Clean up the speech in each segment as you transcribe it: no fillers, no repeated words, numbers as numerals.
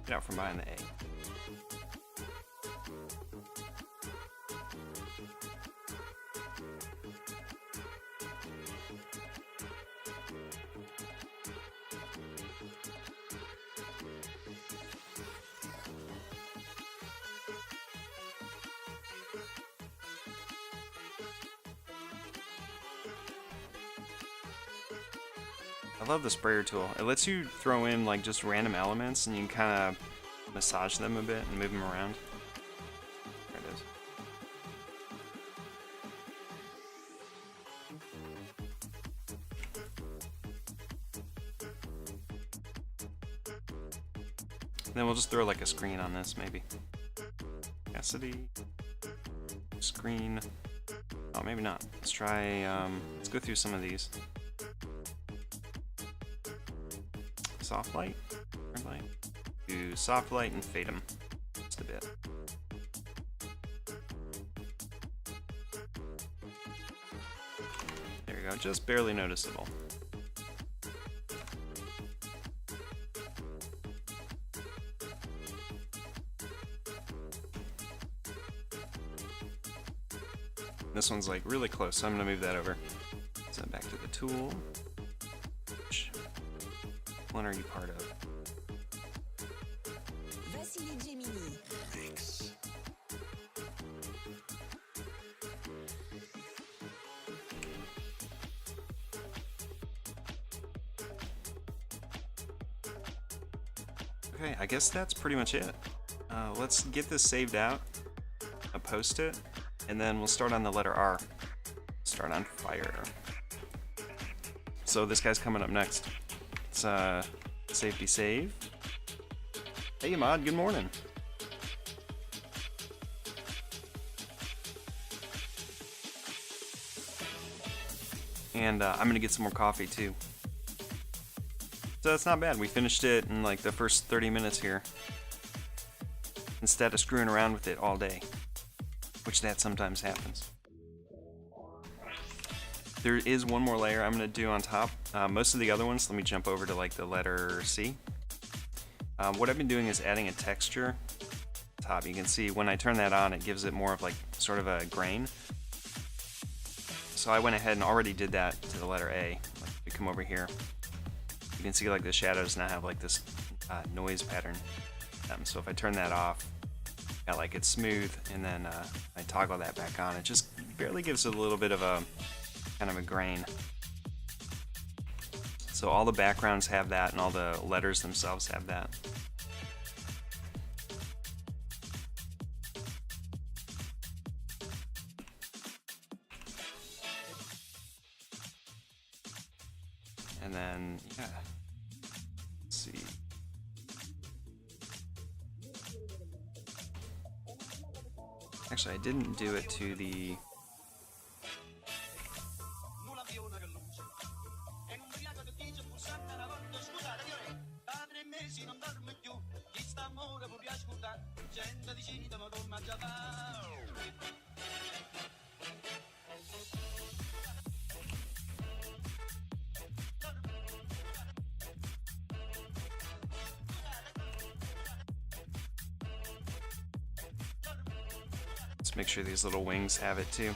Get out from behind the A. I love the sprayer tool. It lets you throw in like just random elements and you can kind of massage them a bit and move them around. There it is. And then we'll just throw like a screen on this maybe. Opacity. Screen. Oh, maybe not. Let's try, let's go through some of these. Soft light, hard light. Do soft light and fade them just a bit. There you go, just barely noticeable. This one's like really close, so I'm gonna move that over. So back to the tool. Which one are you part of? Mix. Okay, I guess that's pretty much it. Let's get this saved out. I'll post it, and then we'll start on the letter R. Start on fire. So this guy's coming up next. It's safety save. Hey Ahmad, good morning. And I'm gonna get some more coffee too. So it's not bad. We finished it in like the first 30 minutes here, instead of screwing around with it all day, which that sometimes happens. There is one more layer I'm going to do on top. Most of the other ones, let me jump over to like the letter C. What I've been doing is adding a texture top. You can see when I turn that on, it gives it more of like sort of a grain. So I went ahead and already did that to the letter A. Like if you come over here, you can see like the shadows now have like this noise pattern. So if I turn that off, got like it's smooth, and then I toggle that back on, it just barely gives it a little bit of a kind of a grain. So all the backgrounds have that, and all the letters themselves have that. And then, yeah, let's see. Actually, I didn't do it to the... Let's make sure these little wings have it too.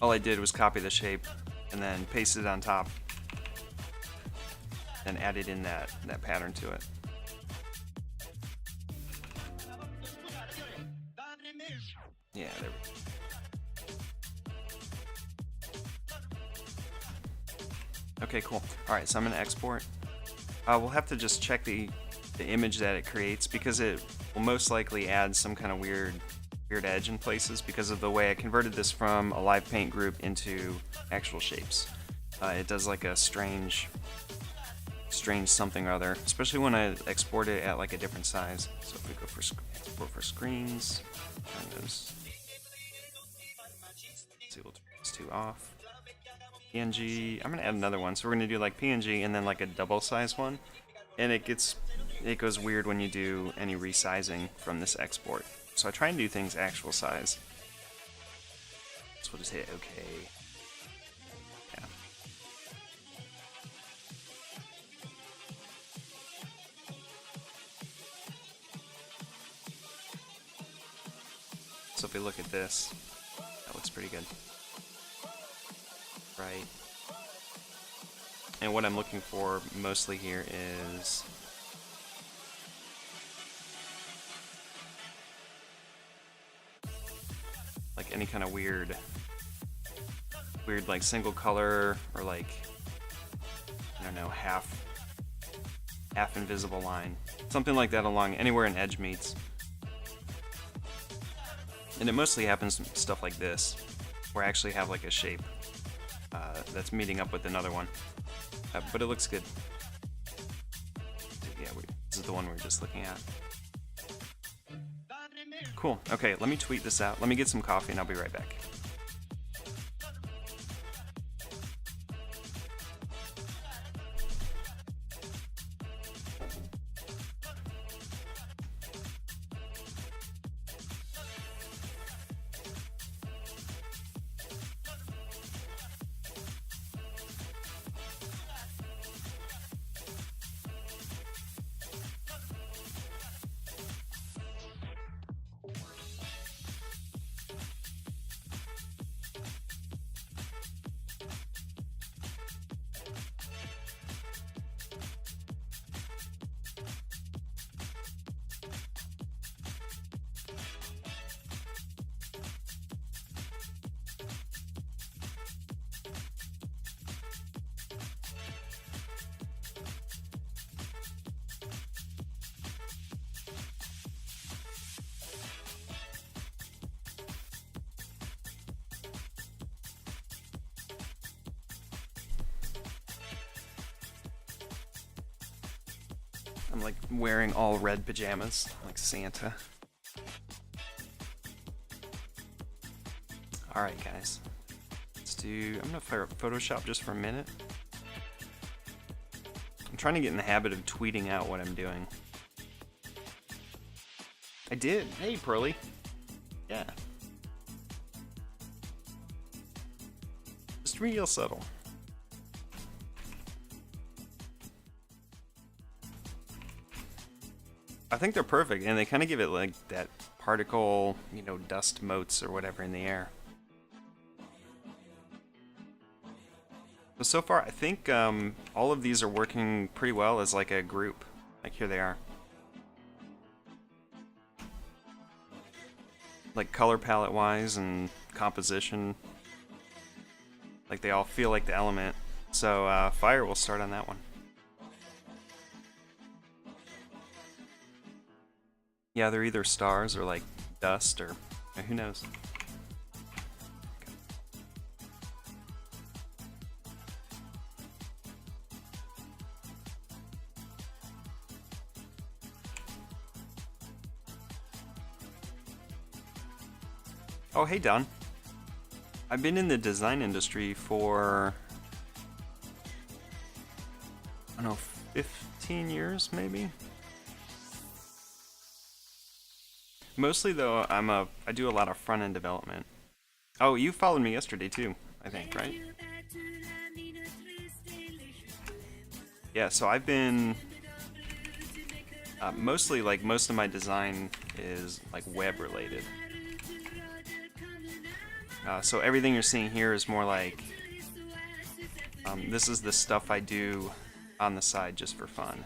All I did was copy the shape and then paste it on top, and added in that pattern to it. Yeah, there we go. Okay, cool. Alright, so I'm going to export. We'll have to just check the image that it creates, because it will most likely add some kind of weird edge in places because of the way I converted this from a live paint group into actual shapes. It does like a strange something or other, especially when I export it at like a different size. So if we go for export for screens, turn those. Let's see, we'll turn these two off. PNG, I'm gonna add another one. So we're gonna do like PNG and then like a double size one, and it goes weird when you do any resizing from this export. So I try and do things actual size. So we'll just hit OK. Yeah. So if we look at this, that looks pretty good. Right. And what I'm looking for mostly here is like any kind of weird like single color or like, I don't know, half invisible line. Something like that along anywhere an edge meets. And it mostly happens stuff like this, where I actually have like a shape that's meeting up with another one. But it looks good. Yeah, this is the one we were just looking at. Cool. Okay, let me tweet this out. Let me get some coffee and I'll be right back. I'm like wearing all red pajamas, like Santa. Alright guys, I'm gonna fire up Photoshop just for a minute. I'm trying to get in the habit of tweeting out what I'm doing. I did! Hey Pearly! Yeah. Just real subtle. I think they're perfect, and they kind of give it like that particle, you know, dust motes or whatever in the air. So far, I think all of these are working pretty well as like a group. Like here they are. Like color palette wise and composition. Like they all feel like the element. So fire will start on that one. Yeah, they're either stars or like dust or who knows. Oh, hey Don. I've been in the design industry for, I don't know, 15 years maybe? Mostly though, I do a lot of front-end development. Oh, you followed me yesterday too, I think, right? Yeah, so I've been mostly like most of my design is like web related. So everything you're seeing here is more like this is the stuff I do on the side just for fun.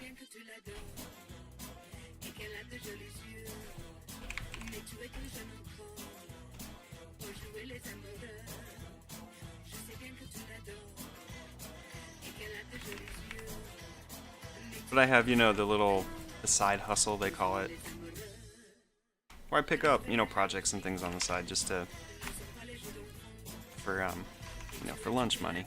But I have, you know, the side hustle, they call it, where I pick up, you know, projects and things on the side just to, for lunch money.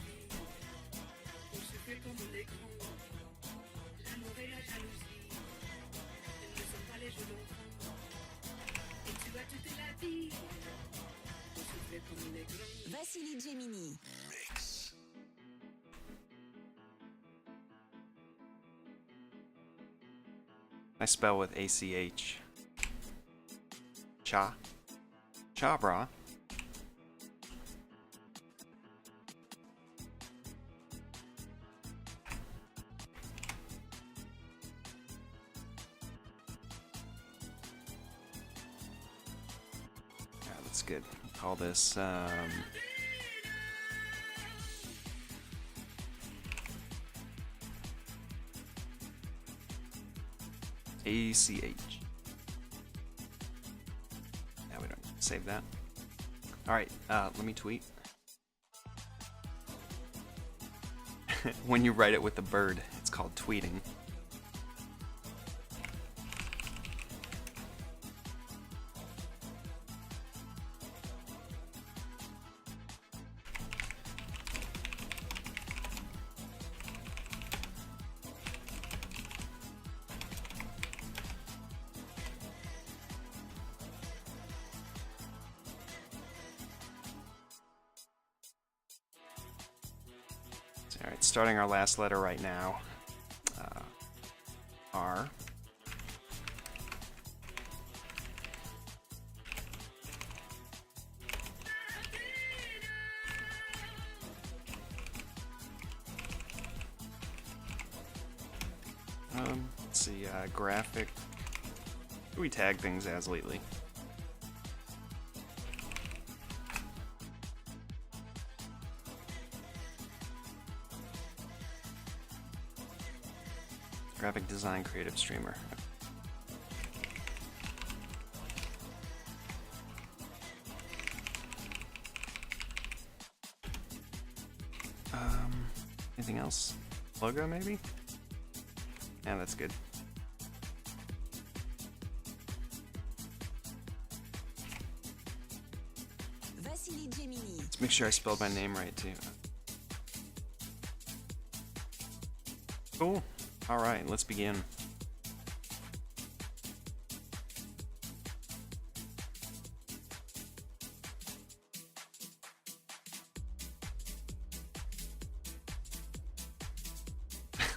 I spell with ACH. Cha. Cha, brah. That's good. Call this ACH. Yeah, we don't save that. All right, let me tweet. When you write it with a bird, it's called tweeting. All right, starting our last letter right now. R. Let's see, graphic. What do we tag things as lately? Graphic design creative streamer. Anything else? Logo maybe? Yeah, that's good. Let's make sure I spelled my name right too. Cool. All right, let's begin.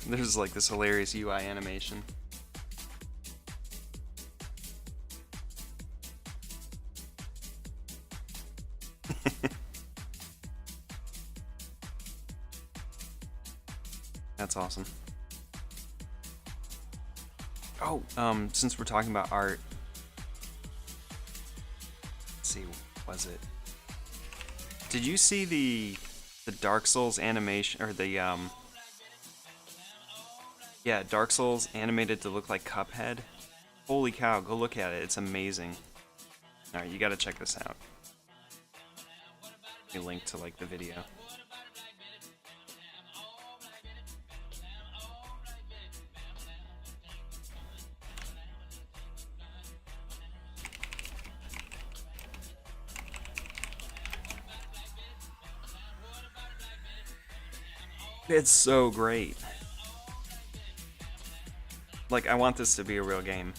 There's like this hilarious UI animation. That's awesome. Oh, since we're talking about art, let's see, what was it? Did you see the Dark Souls animation, or the yeah, Dark Souls animated to look like Cuphead? Holy cow, go look at it. It's amazing. All right, you got to check this out. A link to like the video. It's so great. Like, I want this to be a real game.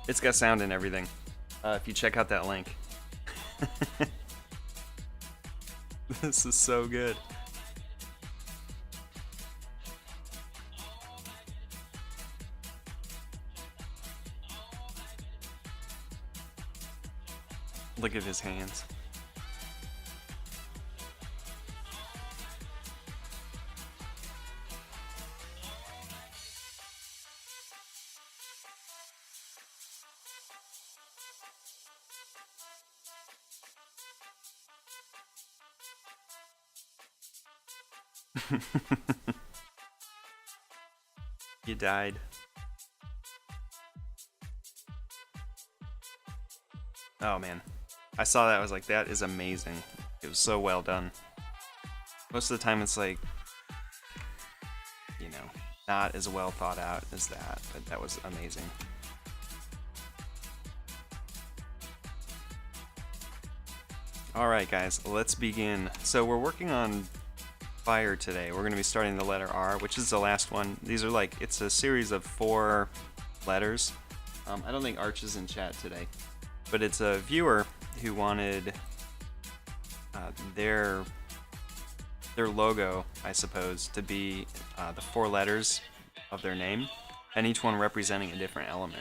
It's got sound and everything. If you check out that link. This is so good. Look at his hands. You died. Oh man. I saw that, I was like, that is amazing. It was so well done. Most of the time it's like, you know, not as well thought out as that, but that was amazing. Alright guys, let's begin. So we're working on fire today. We're going to be starting the letter R, which is the last one. These are like, it's a series of 4 letters. I don't think Arch is in chat today, but it's a viewer who wanted their logo, I suppose, to be the 4 letters of their name, and each one representing a different element.